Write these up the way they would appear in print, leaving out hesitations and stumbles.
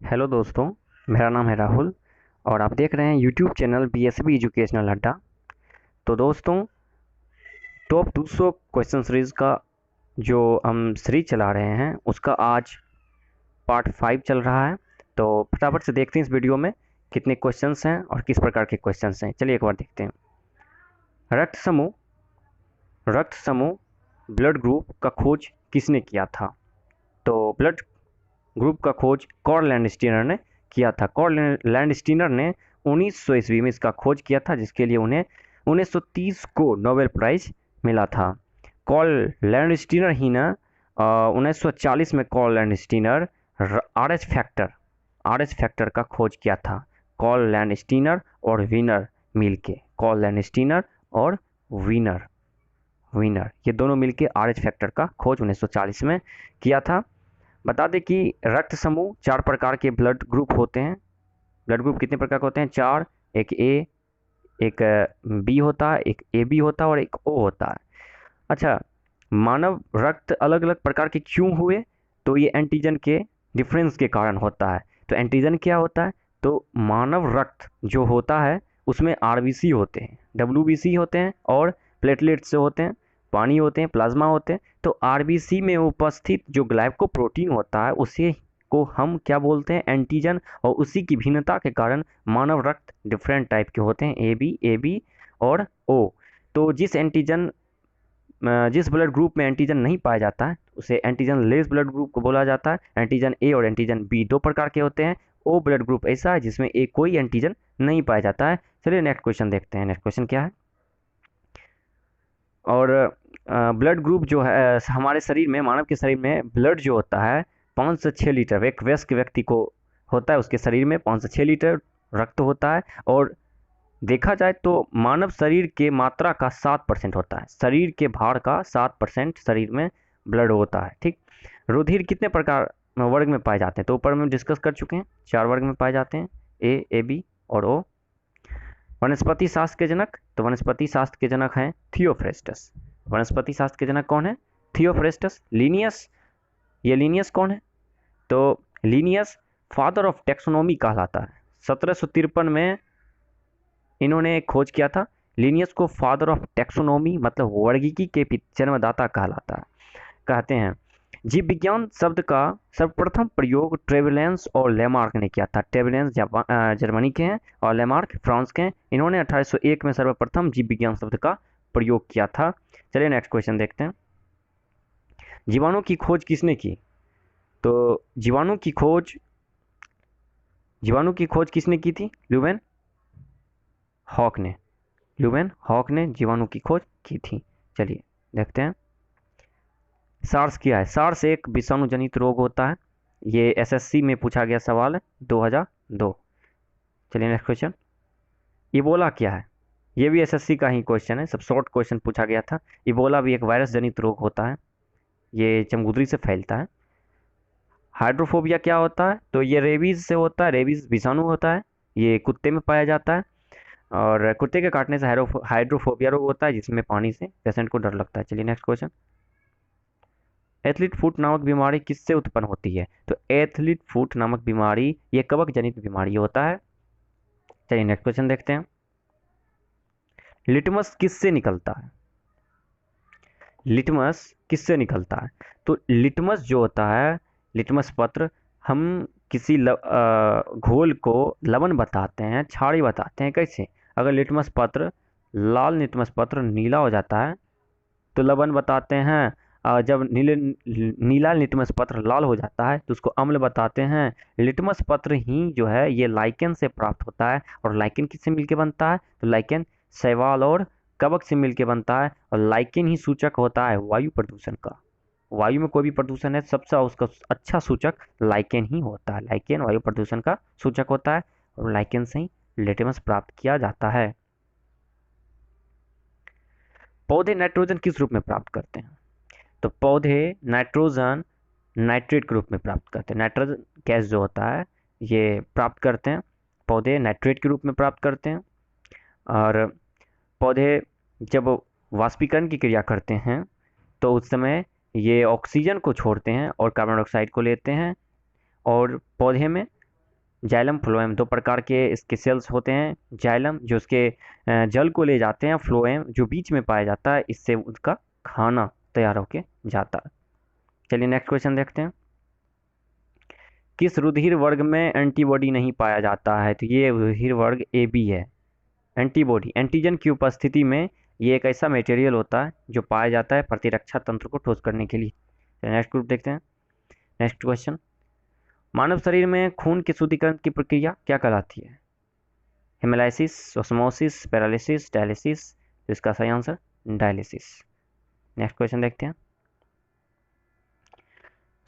Hello दोस्तों, मेरा नाम है राहुल और आप देख रहे हैं यूट्यूब चैनल बीएसबी एजुकेशनल अड्डा। तो दोस्तों, टॉप 200 क्वेश्चन सीरीज़ का जो हम सीरीज चला रहे हैं उसका आज पार्ट 5 चल रहा है। तो फटाफट से देखते हैं इस वीडियो में कितने क्वेश्चंस हैं और किस प्रकार के क्वेश्चंस हैं। चलिए एक बार देखते हैं। रक्त समूह ब्लड ग्रुप का खोज किसने किया था? तो ब्लड ग्रुप का खोज कार्ल लैंडस्टीनर ने किया था। कार्ल लैंडस्टीनर ने 1900 ईस्वी में इसका खोज किया था, जिसके लिए उन्हें 1930 को नोबेल प्राइज मिला था। कार्ल लैंडस्टीनर ही ना 1940 में Karl Landsteiner R H factor का खोज किया था। कार्ल लैंडस्टीनर और वीनर मिलके, कार्ल लैंडस्टीनर और वीनर वीनर ये दोनों मिलके आर एच फैक्टर का खोज 1940 में किया था। बता दें कि रक्त समूह 4 प्रकार के ब्लड ग्रुप होते हैं। ब्लड ग्रुप कितने प्रकार के होते हैं? 4। एक ए, एक बी होता है, एक ए बी होता है और एक ओ होता है। अच्छा, मानव रक्त अलग अलग प्रकार के क्यों हुए? तो ये एंटीजन के डिफरेंस के कारण होता है। तो एंटीजन क्या होता है? तो मानव रक्त जो होता है उसमें आरबीसी होते हैं, डब्ल्यूबीसी होते हैं और प्लेटलेट्स से होते हैं, पानी होते हैं, प्लाज्मा होते हैं। तो आरबीसी में उपस्थित जो ग्लाइकोप्रोटीन होता है उसे को हम क्या बोलते हैं? एंटीजन। और उसी की भिन्नता के कारण मानव रक्त डिफरेंट टाइप के होते हैं, ए बी और ओ। तो जिस ब्लड ग्रुप में एंटीजन नहीं पाया जाता है उसे एंटीजन लेस ब्लड ग्रुप को बोला जाता है। एंटीजन ए और एंटीजन बी 2 प्रकार के होते हैं। ओ ब्लड ग्रुप ऐसा है जिसमें ए कोई एंटीजन नहीं पाया जाता है। चलिए नेक्स्ट क्वेश्चन देखते हैं। नेक्स्ट क्वेश्चन क्या है? और ब्लड ग्रुप जो है हमारे शरीर में, मानव के शरीर में ब्लड जो होता है 5 से 6 लीटर, एक वयस्क व्यक्ति को होता है, उसके शरीर में 5 से 6 लीटर रक्त होता है। और देखा जाए तो मानव शरीर के मात्रा का 7% होता है, शरीर के भार का 7% शरीर में ब्लड होता है। ठीक। रुधिर कितने प्रकार वर्ग में पाए जाते हैं? तो ऊपर में डिस्कस कर चुके हैं, 4 वर्ग में पाए जाते हैं, ए बी और ओ। वनस्पति शास्त्र के जनक? तो वनस्पति शास्त्र के जनक हैं थियोफ्रेस्टस। वनस्पति शास्त्र के जनक कौन है? थियोफ्रेस्टस। लीनियस, ये लीनियस कौन है? तो लीनियस फादर ऑफ टेक्सोनोमी कहलाता है। 1753 में इन्होंने खोज किया था। लीनियस को फादर ऑफ टेक्सोनोमी मतलब वर्गीकी के जन्मदाता कहलाता है, कहते हैं। जीव विज्ञान शब्द का सर्वप्रथम प्रयोग ट्रेवेलेंस और लेमार्क ने किया था। ट्रेवेलेंस जर्मनी के हैं और लेमार्क फ्रांस के हैं। इन्होंने 1801 में सर्वप्रथम जीव विज्ञान शब्द का प्रयोग किया था। चलिए नेक्स्ट क्वेश्चन देखते हैं। जीवाणु की खोज किसने की? तो जीवाणु की खोज किसने की थी? ल्यूवेन हॉक ने जीवाणु की खोज की थी। चलिए देखते हैं। सार्स क्या है? सार्स एक विषाणु जनित रोग होता है। ये एसएससी में पूछा गया सवाल है 2002। चलिए नेक्स्ट क्वेश्चन। इबोला क्या है? ये भी एसएससी का ही क्वेश्चन है, सब शॉर्ट क्वेश्चन पूछा गया था। इबोला भी एक वायरस जनित रोग होता है, ये चमगुदरी से फैलता है। हाइड्रोफोबिया क्या होता है? तो ये रेबीज से होता है, रेबीज विषाणु होता है, ये कुत्ते में पाया जाता है। और कुत्ते के काटने से हाइड्रोफोबिया रोग होता है, जिसमें पानी से पेशेंट को डर लगता है। चलिए नेक्स्ट क्वेश्चन। एथलीट फुट नामक बीमारी किससे उत्पन्न होती है? तो एथलीट फुट नामक बीमारी ये कवक जनित बीमारी होता है। चलिए नेक्स्ट क्वेश्चन देखते हैं। लिटमस किससे निकलता है? लिटमस किससे निकलता है? तो लिटमस जो होता है, लिटमस पत्र, हम किसी घोल को लवण बताते हैं, क्षारी बताते हैं। कैसे? अगर लाल लिटमस पत्र नीला हो जाता है तो लवण बताते हैं। जब नीला लिटमस पत्र लाल हो जाता है तो उसको अम्ल बताते हैं। लिटमस पत्र ही जो है ये लाइकेन से प्राप्त होता है। और लाइकेन किससे मिलके बनता है? तो लाइकेन शैवाल और कवक से मिलके बनता है। और लाइकेन ही सूचक होता है वायु प्रदूषण का। वायु में कोई भी प्रदूषण है, सबसे उसका अच्छा सूचक लाइकेन ही होता है। लाइकेन वायु प्रदूषण का सूचक होता है और लाइकेन से ही लिटमस प्राप्त किया जाता है। पौधे नाइट्रोजन किस रूप में प्राप्त करते हैं? तो पौधे नाइट्रोजन नाइट्रेट के रूप में प्राप्त करते हैं। नाइट्रोजन गैस जो होता है ये प्राप्त करते हैं, पौधे नाइट्रेट के रूप में प्राप्त करते हैं। और पौधे जब वाष्पीकरण की क्रिया करते हैं तो उस समय ये ऑक्सीजन को छोड़ते हैं और कार्बन डाइऑक्साइड को लेते हैं। और पौधे में जाइलम फ्लोएम, दो प्रकार के इसके सेल्स होते हैं। जाइलम जो उसके जल को ले जाते हैं, फ्लोएम जो बीच में पाया जाता है, इससे उसका खाना तैयार होके जाता है। चलिए नेक्स्ट क्वेश्चन देखते हैं। किस रुधिर वर्ग में एंटीबॉडी नहीं पाया जाता है? तो ये रुधिर वर्ग ए बी है। एंटीबॉडी एंटीजन की उपस्थिति में ये एक ऐसा मटेरियल होता है जो पाया जाता है प्रतिरक्षा तंत्र को ठोस करने के लिए। नेक्स्ट ग्रुप देखते हैं। नेक्स्ट क्वेश्चन, मानव शरीर में खून के शुद्धिकरण की प्रक्रिया क्या कहलाती है? Haemolysis, osmosis, paralysis, dialysis. तो इसका सही आंसर डायलिसिस। नेक्स्ट क्वेश्चन देखते हैं।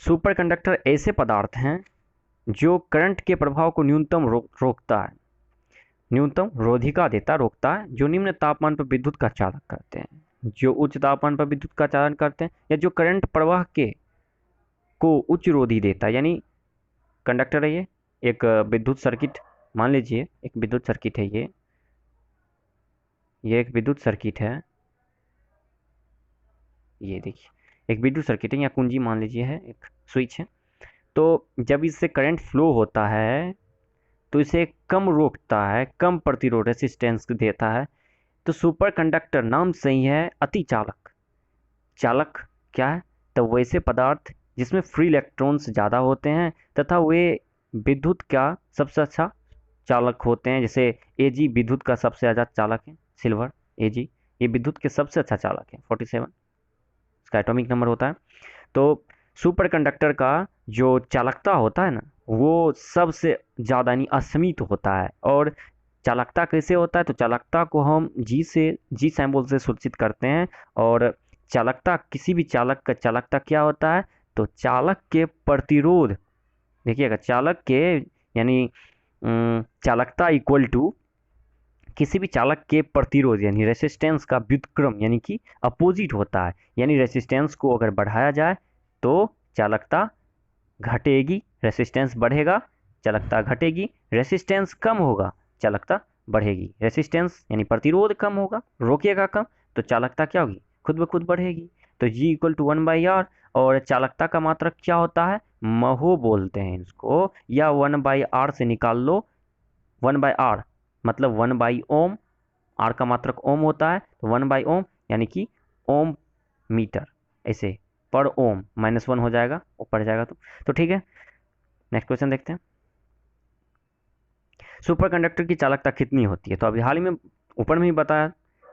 सुपर कंडक्टर ऐसे पदार्थ हैं जो करंट के प्रभाव को न्यूनतम रोकता है, न्यूनतम रोधिका देता, रोकता है, जो निम्न तापमान पर विद्युत का चालन करते हैं। जो उच्च तापमान पर विद्युत का चालन करते हैं या जो करंट प्रवाह के को उच्च रोधी देता है। यानी कंडक्टर है ये एक विद्युत सर्किट, मान लीजिए एक विद्युत सर्किट है ये एक विद्युत सर्किट है, ये देखिए एक विद्युत सर्किट है या कुंजी मान लीजिए है, एक स्विच है। तो जब इससे करंट फ्लो होता है तो इसे कम रोकता है, कम प्रतिरोध रेसिस्टेंस देता है। तो सुपर कंडक्टर नाम से ही है अति चालक। चालक क्या है? तो वैसे पदार्थ जिसमें फ्री इलेक्ट्रॉन्स ज़्यादा होते हैं तथा वे विद्युत का सबसे अच्छा चालक होते हैं। जैसे Ag विद्युत का सबसे ज़्यादा चालक है, सिल्वर Ag ये विद्युत के सबसे अच्छा चालक है, 47 इसका एटॉमिक नंबर होता है। तो सुपर कंडक्टर का जो चालकता होता है ना, वो सबसे ज़्यादा यानी असीमित होता है। और चालकता कैसे होता है? तो चालकता को हम जी सैम्बल से सूचित करते हैं। और चालकता, किसी भी चालक का चालकता क्या होता है? तो चालक के प्रतिरोध, देखिएगा चालक के यानी चालकता इक्वल टू किसी भी चालक के प्रतिरोध यानी रेसिस्टेंस का व्युत्क्रम यानी कि अपोजिट होता है। यानी रेसिस्टेंस को अगर बढ़ाया जाए तो चालकता घटेगी, रेसिस्टेंस बढ़ेगा, चालकता घटेगी। रेसिस्टेंस कम होगा, चालकता बढ़ेगी। रेसिस्टेंस यानी प्रतिरोध कम होगा, रोकेगा कम, तो चालकता क्या होगी? खुद ब खुद बढ़ेगी। तो G इक्वल टू 1/R। और चालकता का मात्रक क्या होता है? महो बोलते हैं इसको, या 1/R से निकाल लो। 1/R मतलब 1/ओम, R का मात्रक ओम होता है, तो 1/ओम यानी कि ओम मीटर, ऐसे पर ओम -1 हो जाएगा, ऊपर जाएगा तो ठीक है। नेक्स्ट क्वेश्चन देखते हैं। सुपर कंडक्टर की चालकता कितनी होती है? तो अभी हाल ही में ऊपर में ही बताया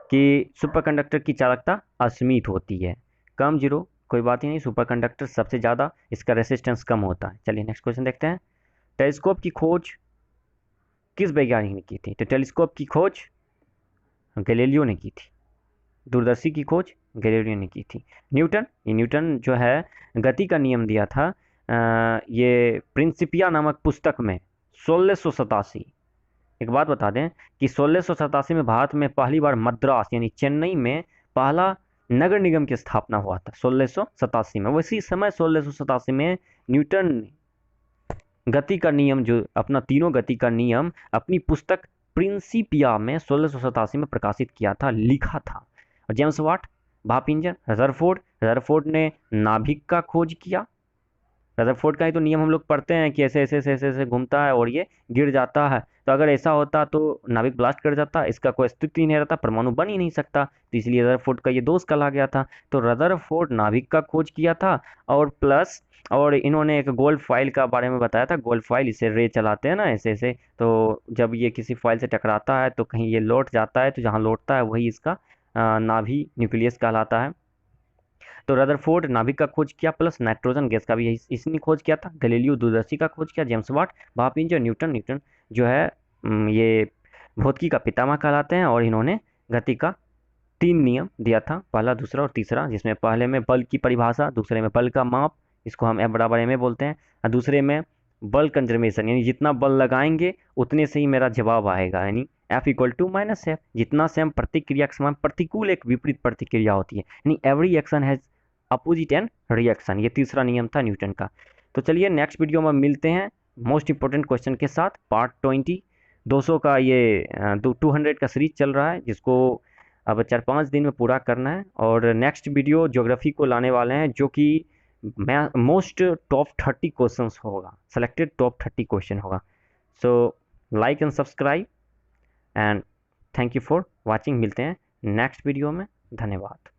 कि सुपर कंडक्टर की चालकता असीमित होती है, कम जीरो कोई बात ही नहीं। सुपर कंडक्टर सबसे ज़्यादा इसका रेसिस्टेंस कम होता है। चलिए नेक्स्ट क्वेश्चन देखते हैं। टेलीस्कोप की खोज किस वैज्ञानिक ने की थी? तो टेलीस्कोप की खोज गैलीलियो ने की थी। दूरदर्शी की खोज गैलीलियो ने की थी। न्यूटन जो है गति का नियम दिया था ये प्रिंसिपिया नामक पुस्तक में 1687। एक बात बता दें कि 1687 में भारत में पहली बार मद्रास यानी चेन्नई में पहला नगर निगम की स्थापना हुआ था, 1687 में। उसी समय 1687 में न्यूटन ने गति का नियम, जो अपना तीनों गति का नियम अपनी पुस्तक प्रिंसिपिया में 1687 में प्रकाशित किया था, लिखा था। और जेम्स वाट, भाप इंजन, रदरफोर्ड ने नाभिक का खोज किया। रदरफोर्ड का ही तो नियम हम लोग पढ़ते हैं कि ऐसे ऐसे ऐसे ऐसे ऐसे घूमता है और ये गिर जाता है। तो अगर ऐसा होता तो नाभिक ब्लास्ट कर जाता, इसका कोई अस्तित्व ही नहीं रहता, परमाणु बन ही नहीं सकता। तो इसलिए रदरफोर्ड का ये दोष कहा गया था। तो रदरफोर्ड नाभिक का खोज किया था। और प्लस और इन्होंने एक गोल्ड फॉइल का बारे में बताया था। गोल्ड फॉइल, इसे रे चलाते हैं ना ऐसे ऐसे, तो जब ये किसी फॉइल से टकराता है तो कहीं ये लौट जाता है, तो जहाँ लौटता है वही इसका नाभि न्यूक्लियस कहलाता है। तो रदरफोर्ड नाभिक का खोज किया, प्लस नाइट्रोजन गैस का भी इसने खोज किया था। गैलीलियो दूरदर्शी का खोज किया। जेम्स वाट भाप इंजन। न्यूटन जो है ये भौतिकी का पितामह कहलाते हैं। और इन्होंने गति का 3 नियम दिया था, पहला, दूसरा और तीसरा, जिसमें पहले में बल की परिभाषा, दूसरे में बल का माप, इसको हम F बराबर ma बोलते हैं, और दूसरे में बल कंजर्वेशन यानी जितना बल लगाएंगे उतने से ही मेरा जवाब आएगा, यानी F इक्वल टू -F। जितना से हम प्रतिक्रिया के समान, प्रतिकूल एक विपरीत प्रतिक्रिया होती है, यानी every action has opposite and reaction. ये तीसरा नियम था न्यूटन का। तो चलिए नेक्स्ट वीडियो में मिलते हैं मोस्ट इंपॉर्टेंट क्वेश्चन के साथ, पार्ट 20। 200 का ये 200 का सीरीज चल रहा है, जिसको अब 4-5 दिन में पूरा करना है। और नेक्स्ट वीडियो ज्योग्राफी को लाने वाले हैं, जो कि मोस्ट टॉप 30 क्वेश्चंस होगा, सेलेक्टेड टॉप 30 क्वेश्चन होगा। So like and subscribe and thank you for watching. मिलते हैं नेक्स्ट वीडियो में। धन्यवाद।